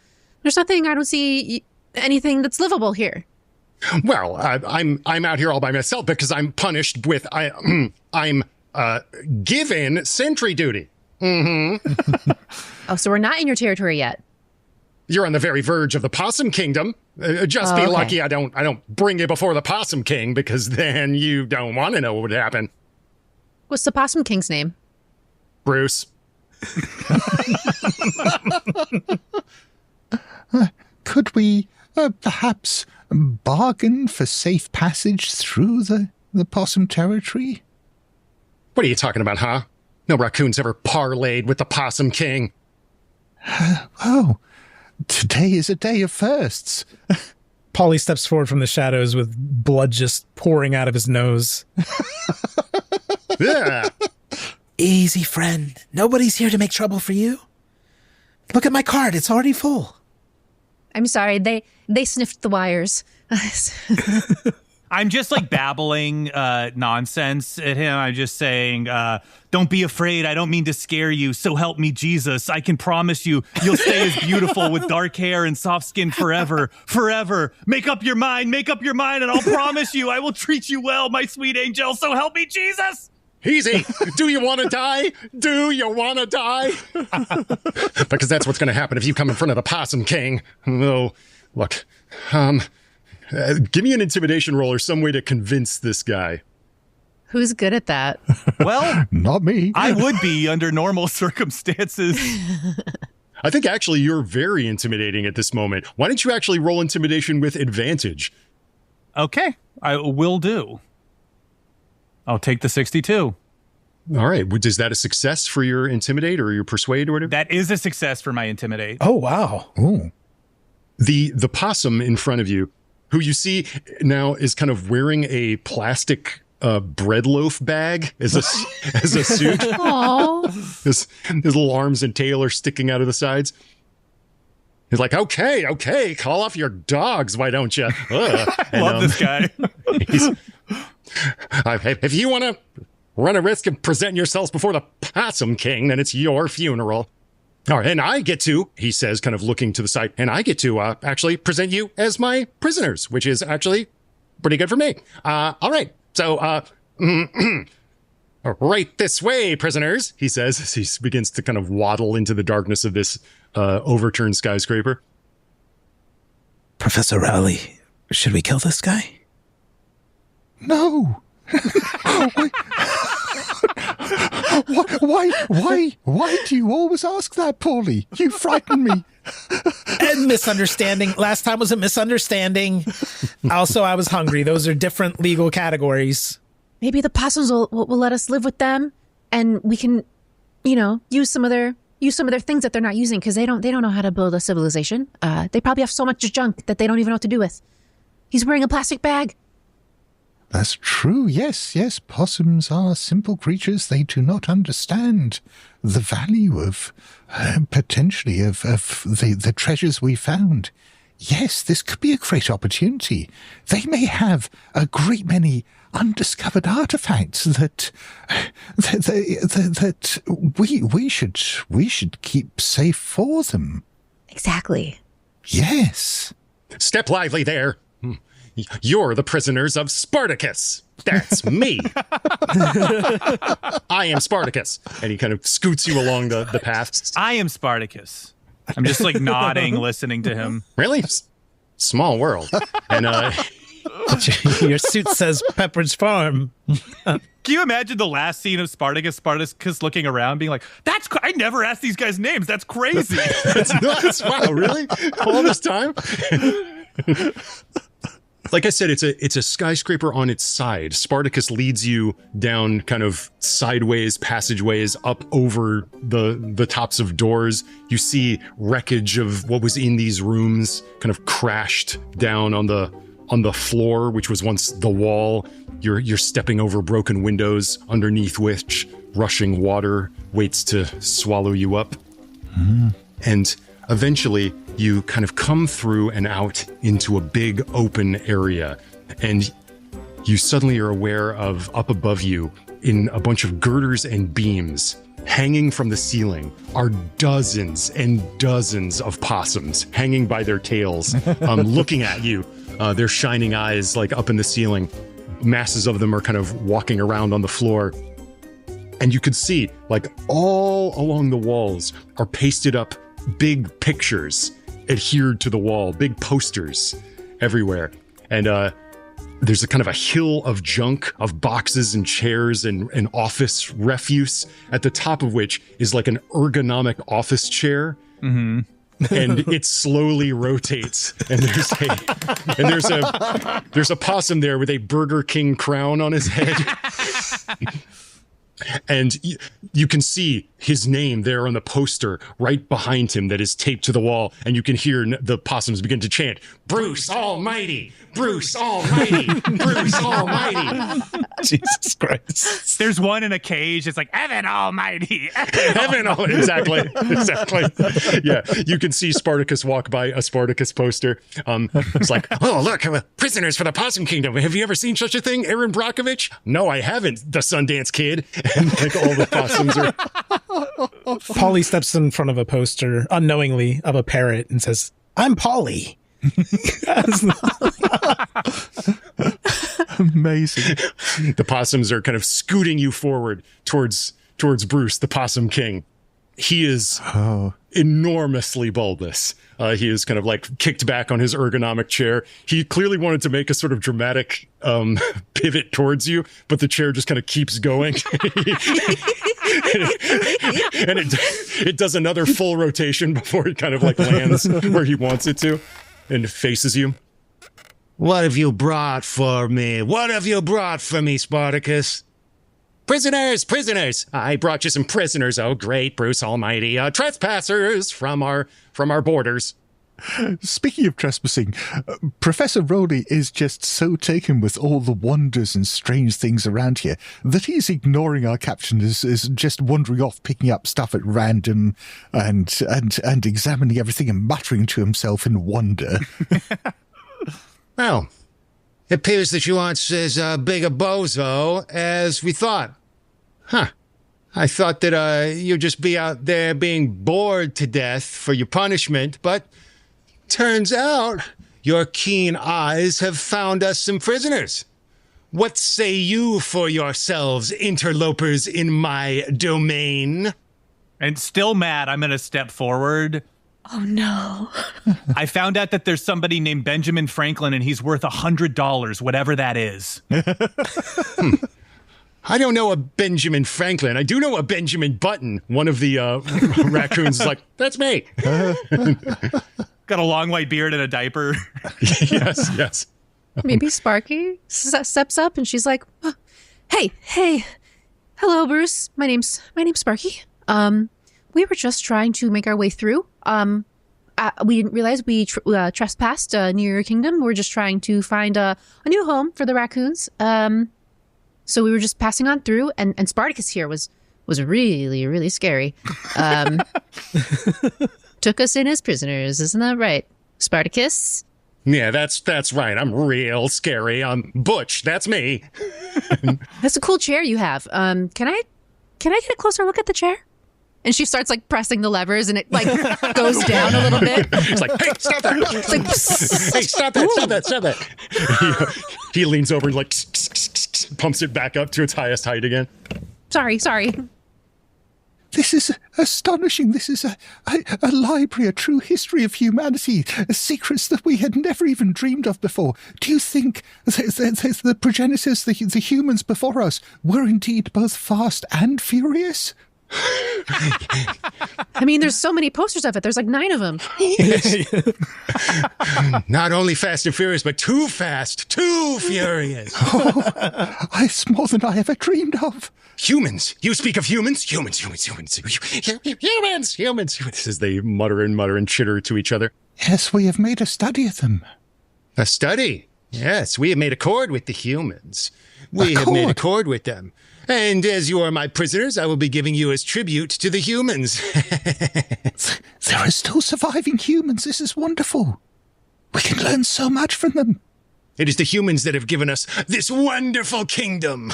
I don't see anything that's livable here. Well, I'm out here all by myself because I'm punished with I'm given sentry duty. Mm-hmm. Oh, so we're not in your territory yet. You're on the very verge of the Possum Kingdom. Just be lucky I don't bring you before the Possum King, because then you don't want to know what would happen. What's the Possum King's name? Bruce. Could we perhaps bargain for safe passage through the possum territory? What are you talking about, huh? No raccoons ever parlayed with the Possum King. Oh, today is a day of firsts. Paulie steps forward from the shadows with blood just pouring out of his nose. Yeah. Easy, friend. Nobody's here to make trouble for you. Look at my card. It's already full. I'm sorry. They sniffed the wires. I'm just like babbling nonsense at him. I'm just saying, don't be afraid. I don't mean to scare you. So help me, Jesus. I can promise you, you'll stay as beautiful with dark hair and soft skin forever, forever. Make up your mind, and I'll promise you, I will treat you well, my sweet angel. So help me, Jesus. Easy. Do you want to die? Do you want to die? Because that's what's going to happen if you come in front of the Possum King. Oh, look, give me an intimidation roll or some way to convince this guy. Who's good at that? Well, not me. I would be under normal circumstances. I think actually you're very intimidating at this moment. Why don't you actually roll intimidation with advantage? Okay, I will do. I'll take the 62. All right. Is that a success for your intimidate or your persuade or whatever? That is a success for my intimidate. Oh, wow. Oh. The possum in front of you, who you see now is kind of wearing a plastic bread loaf bag as a suit. Aww. His little arms and tail are sticking out of the sides. He's like, okay, call off your dogs, why don't you? Love this guy. If you want to run a risk of presenting yourselves before the Possum King, then it's your funeral. All right, and I get to, he says, kind of looking to the side, and I get to actually present you as my prisoners, which is actually pretty good for me. All right, so right this way, prisoners, he says, as he begins to kind of waddle into the darkness of this overturned skyscraper. Professor Rowley, should we kill this guy? No. Why do you always ask that, Paulie? You frighten me. And misunderstanding. Last time was a misunderstanding. Also, I was hungry. Those are different legal categories. Maybe the possums will let us live with them, and we can, use some of their things that they're not using because they don't know how to build a civilization. They probably have so much junk that they don't even know what to do with. He's wearing a plastic bag. That's true. Yes. Possums are simple creatures. They do not understand the value of potentially of the treasures we found. Yes, this could be a great opportunity. They may have a great many undiscovered artifacts that we should keep safe for them. Exactly. Yes. Step lively there. You're the prisoners of Spartacus. That's me. I am Spartacus. And he kind of scoots you along the path. I am Spartacus. I'm just like nodding, listening to him. Really? Small world. And your suit says Pepperidge Farm. Can you imagine the last scene of Spartacus looking around, being like, I never asked these guys' names. That's crazy. That's nuts. Wow, really? All this time? Like I said, it's a skyscraper on its side. Spartacus leads you down kind of sideways passageways up over the tops of doors. You see wreckage of what was in these rooms kind of crashed down on the floor, which was once the wall. You're stepping over broken windows underneath which rushing water waits to swallow you up. And eventually you kind of come through and out into a big open area, and you suddenly are aware of up above you in a bunch of girders and beams hanging from the ceiling are dozens and dozens of possums hanging by their tails, looking at you, their shining eyes like up in the ceiling. Masses of them are kind of walking around on the floor. And you could see, like, all along the walls are pasted up big pictures adhered to the wall, big posters everywhere. And there's a kind of a hill of junk, of boxes and chairs and office refuse, at the top of which is like an ergonomic office chair. Mm-hmm. And it slowly rotates. And there's a possum there with a Burger King crown on his head. And you can see his name there on the poster right behind him that is taped to the wall. And you can hear the possums begin to chant, "Bruce Almighty! Bruce Almighty! Bruce Almighty!" Jesus Christ. There's one in a cage. It's like, Evan Almighty. Evan Almighty. Exactly. Yeah. You can see Spartacus walk by a Spartacus poster. It's like, "Oh, look, prisoners for the Possum Kingdom. Have you ever seen such a thing, Aaron Brockovich?" "No, I haven't, the Sundance Kid." And like all the possums are... Paulie steps in front of a poster, unknowingly, of a parrot and says, "I'm Paulie." Amazing. The possums are kind of scooting you forward towards Bruce, the Possum King. He is enormously bulbous. He is kind of like kicked back on his ergonomic chair. He clearly wanted to make a sort of dramatic pivot towards you, but the chair just kind of keeps going. And it does another full rotation before it kind of like lands where he wants it to and faces you. "What have you brought for me? What have you brought for me, Spartacus?" Prisoners! I brought you some prisoners. Oh, great, Bruce Almighty. Trespassers from our borders. Speaking of trespassing, Professor Rowley is just so taken with all the wonders and strange things around here that he's ignoring our caption, is just wandering off, picking up stuff at random and examining everything and muttering to himself in wonder. "Well, it appears that you aren't as big a bozo as we thought. Huh. I thought that you'd just be out there being bored to death for your punishment, but turns out your keen eyes have found us some prisoners. What say you for yourselves, interlopers in my domain?" And still mad, I'm going to step forward Oh, no. I found out that there's somebody named Benjamin Franklin, and he's worth $100, whatever that is. I don't know a Benjamin Franklin. I do know a Benjamin Button. One of the raccoons is like, that's me. Got a long white beard and a diaper. Yes. Maybe Sparky steps up and she's like, oh, hey. Hello, Bruce. My name's Sparky. We were just trying to make our way through. We didn't realize we trespassed near your kingdom. We're just trying to find a new home for the raccoons. So we were just passing on through, and Spartacus here was really, really scary. Took us in as prisoners, isn't that right, Spartacus? Yeah, that's right. I'm real scary. I'm Butch. That's me. That's a cool chair you have. Can I get a closer look at the chair? And she starts like pressing the levers, and it like goes down a little bit. It's like, hey, stop that! It's like, Hey, stop that! He leans over and like pumps it back up to its highest height again. Sorry. This is astonishing. This is a library, a true history of humanity, secrets that we had never even dreamed of before. Do you think the progenitors, the humans before us, were indeed both fast and furious? I mean, there's so many posters of it. There's like 9 of them. Yes. Not only fast and furious, but too fast, too furious. It's more than I ever dreamed of. Humans. You speak of humans? Humans. As they mutter and chitter to each other. Yes, we have made a study of them. A study? Yes, we have made accord with the humans. We have made accord with them. And as you are my prisoners, I will be giving you as tribute to the humans. There are still surviving humans. This is wonderful. We can learn so much from them. It is the humans that have given us this wonderful kingdom.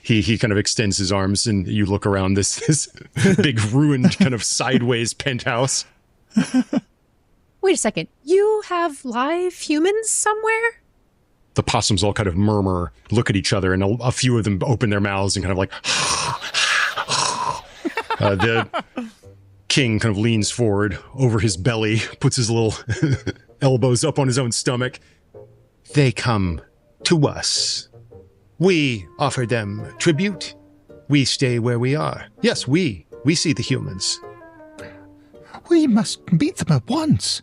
He kind of extends his arms, and you look around this big ruined kind of sideways penthouse. Wait a second. You have live humans somewhere? The possums all kind of murmur, look at each other, and a few of them open their mouths and kind of like... the king kind of leans forward over his belly, puts his little elbows up on his own stomach. They come to us. We offer them tribute. We stay where we are. Yes, we see the humans. We must meet them at once.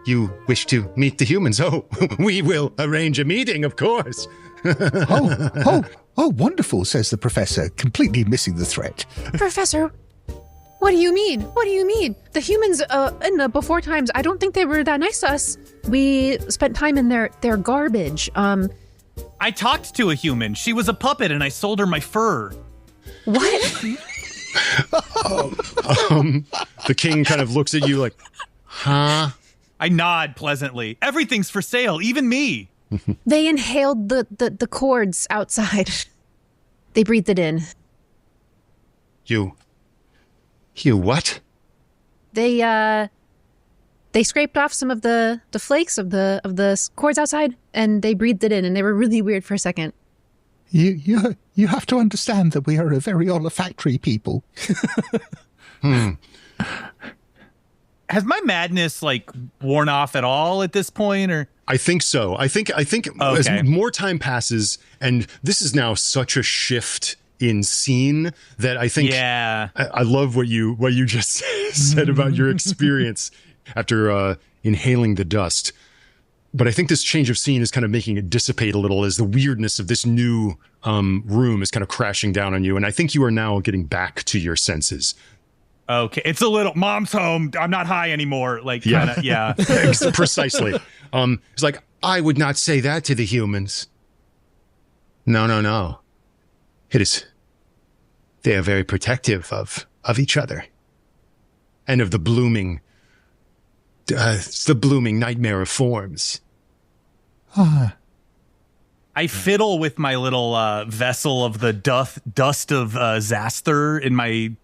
You wish to meet the humans? Oh, we will arrange a meeting, of course. Oh, wonderful, says the professor, completely missing the threat. Professor, what do you mean? The humans in the before times, I don't think they were that nice to us. We spent time in their garbage. I talked to a human. She was a puppet, and I sold her my fur. What? The king kind of looks at you like, huh? I nod pleasantly. Everything's for sale, even me. They inhaled the cords outside. They breathed it in. You what? They scraped off some of the flakes of the cords outside, and they breathed it in, and they were really weird for a second. You have to understand that we are a very olfactory people. Has my madness worn off at all at this point, or? I think so. I think okay. As more time passes, and this is now such a shift in scene that I think I love what you just said about your experience after inhaling the dust. But I think this change of scene is kind of making it dissipate a little as the weirdness of this new room is kind of crashing down on you. And I think you are now getting back to your senses. Okay. It's a little, mom's home. I'm not high anymore. Yeah. Precisely. It's like, I would not say that to the humans. No. They are very protective of each other. And of the blooming nightmare of forms. I fiddle with my little vessel of the dust of Zaster in my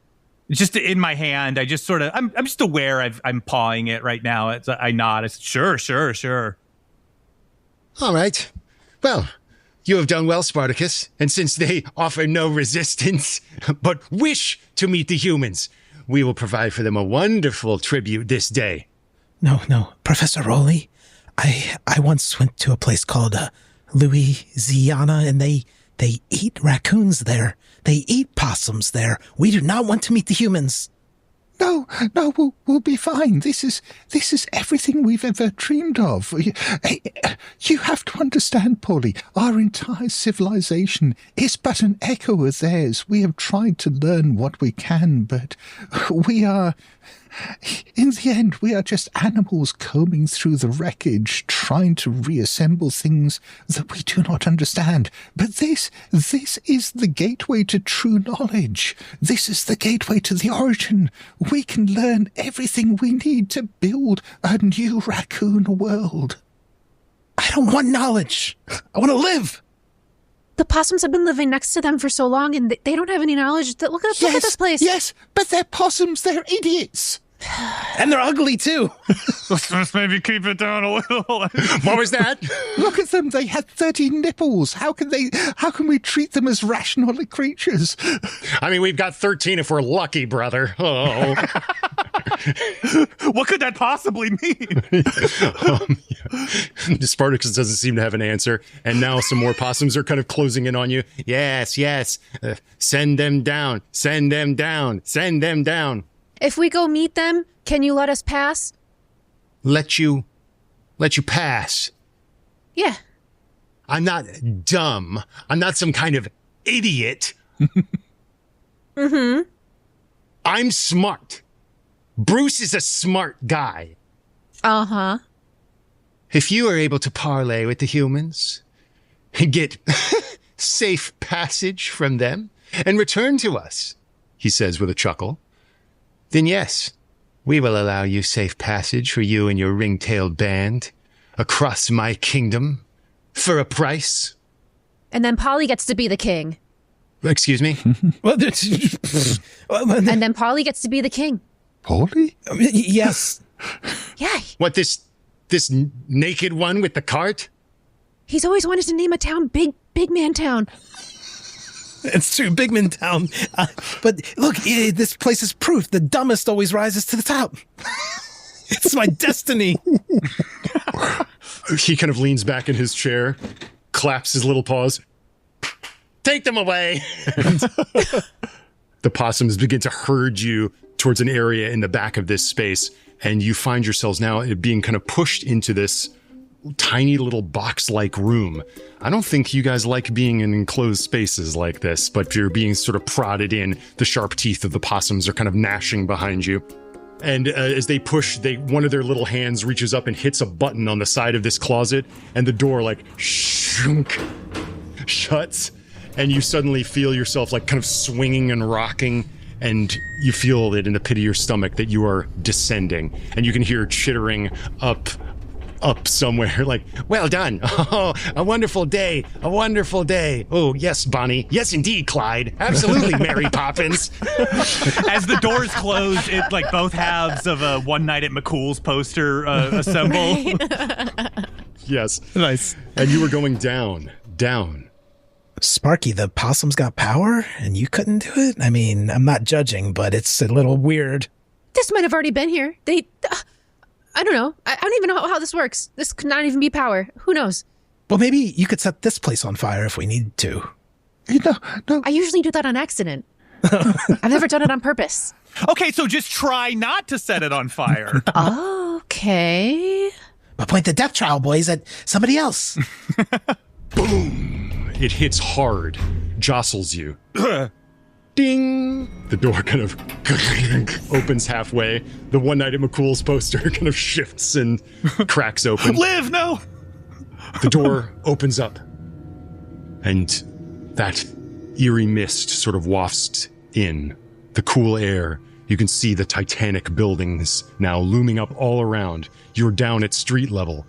hand. I just sort of, I'm just aware I'm pawing it right now. I nod. I said, sure. All right. Well, you have done well, Spartacus. And since they offer no resistance, but wish to meet the humans, we will provide for them a wonderful tribute this day. No, Professor Rowley, I once went to a place called Louisiana, and they eat raccoons there. They eat possums there. We do not want to meet the humans. No, we'll be fine. This is everything we've ever dreamed of. You have to understand, Paulie, our entire civilization is but an echo of theirs. We have tried to learn what we can, but in the end, we are just animals combing through the wreckage, trying to reassemble things that we do not understand. But this is the gateway to true knowledge. This is the gateway to the origin. We can learn everything we need to build a new raccoon world. I don't want knowledge. I want to live. The possums have been living next to them for so long, and they don't have any knowledge. Look at this place. Yes, but they're possums. They're idiots. And they're ugly, too. Let's maybe keep it down a little. What was that? Look at them. They had 30 nipples. How can we treat them as rational creatures? I mean, we've got 13 if we're lucky, brother. Oh. What could that possibly mean? Spartacus doesn't seem to have an answer, and now some more possums are kind of closing in on you. Yes. Send them down. Send them down. Send them down. If we go meet them, can you let us pass? Let you pass. Yeah. I'm not dumb. I'm not some kind of idiot. Mm-hmm. I'm smart. Bruce is a smart guy. Uh-huh. If you are able to parlay with the humans and get safe passage from them and return to us, he says with a chuckle, then yes, we will allow you safe passage for you and your ring-tailed band across my kingdom for a price. And then Paulie gets to be the king. Excuse me? And then Paulie gets to be the king. Paulie? Yes. Yeah. What, this naked one with the cart? He's always wanted to name a town Big Man Town. It's true, Bigman Town. But look, this place is proof. The dumbest always rises to the top. It's my destiny. He kind of leans back in his chair, claps his little paws. Take them away. The possums begin to herd you towards an area in the back of this space, and you find yourselves now being kind of pushed into this tiny little box-like room. I don't think you guys like being in enclosed spaces like this, but you're being sort of prodded in. The sharp teeth of the possums are kind of gnashing behind you. And as they push, one of their little hands reaches up and hits a button on the side of this closet, and the door like shunk, shuts, and you suddenly feel yourself like kind of swinging and rocking, and you feel it in the pit of your stomach that you are descending, and you can hear chittering up somewhere, like, well done. Oh, a wonderful day. A wonderful day. Oh, yes, Bonnie. Yes, indeed, Clyde. Absolutely, Mary Poppins. As the doors close, it like both halves of a One Night at McCool's poster assemble. Yes. Nice. And you were going down. Sparky, the possums got power and you couldn't do it? I mean, I'm not judging, but it's a little weird. This might have already been here. I don't know. I don't even know how this works. This could not even be power. Who knows? Well, maybe you could set this place on fire if we need to. No. I usually do that on accident. I've never done it on purpose. Okay, so just try not to set it on fire. Okay. But point the death trial, boys, at somebody else. Boom! It hits hard, jostles you. Ding! The door kind of opens halfway. The One Night at McCool's poster kind of shifts and cracks open. Live, no! The door opens up, and that eerie mist sort of wafts in. The cool air. You can see the Titanic buildings now looming up all around. You're down at street level.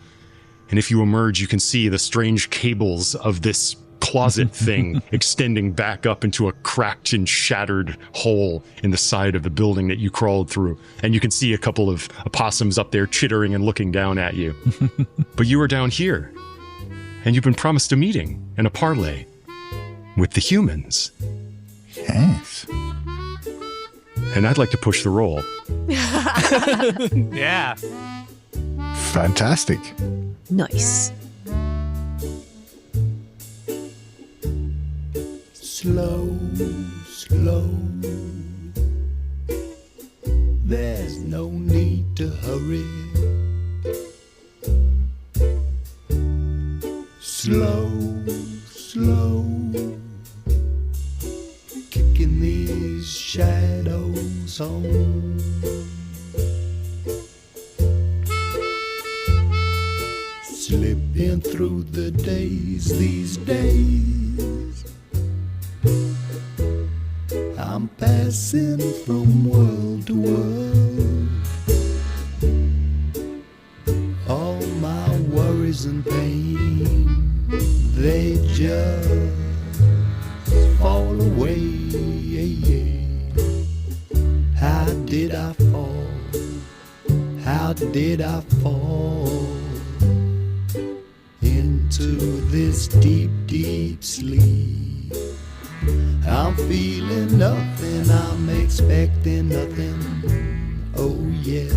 And if you emerge, you can see the strange cables of this closet thing extending back up into a cracked and shattered hole in the side of the building that you crawled through. And you can see a couple of opossums up there chittering and looking down at you. But you are down here, and you've been promised a meeting and a parlay with the humans. Yes. and I'd like to push the roll. Yeah. Fantastic. Nice. Slow, slow. There's no need to hurry. Slow, slow. Kicking these shadows home. Slipping through the days these days. I'm passing from world to world. All my worries and pain, they just fall away. How did I fall? How did I fall into this deep, deep sleep? I'm feeling nothing, I'm expecting nothing, oh yeah.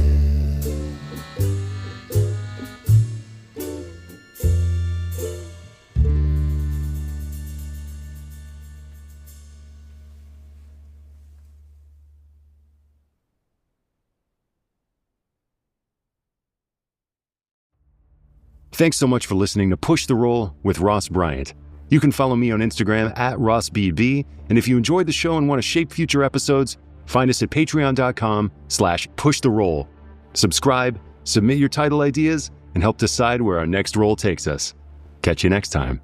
Thanks so much for listening to Push the Roll with Ross Bryant. You can follow me on Instagram at RossBB, and if you enjoyed the show and want to shape future episodes, find us at patreon.com/pushtheroll. Subscribe, submit your title ideas, and help decide where our next roll takes us. Catch you next time.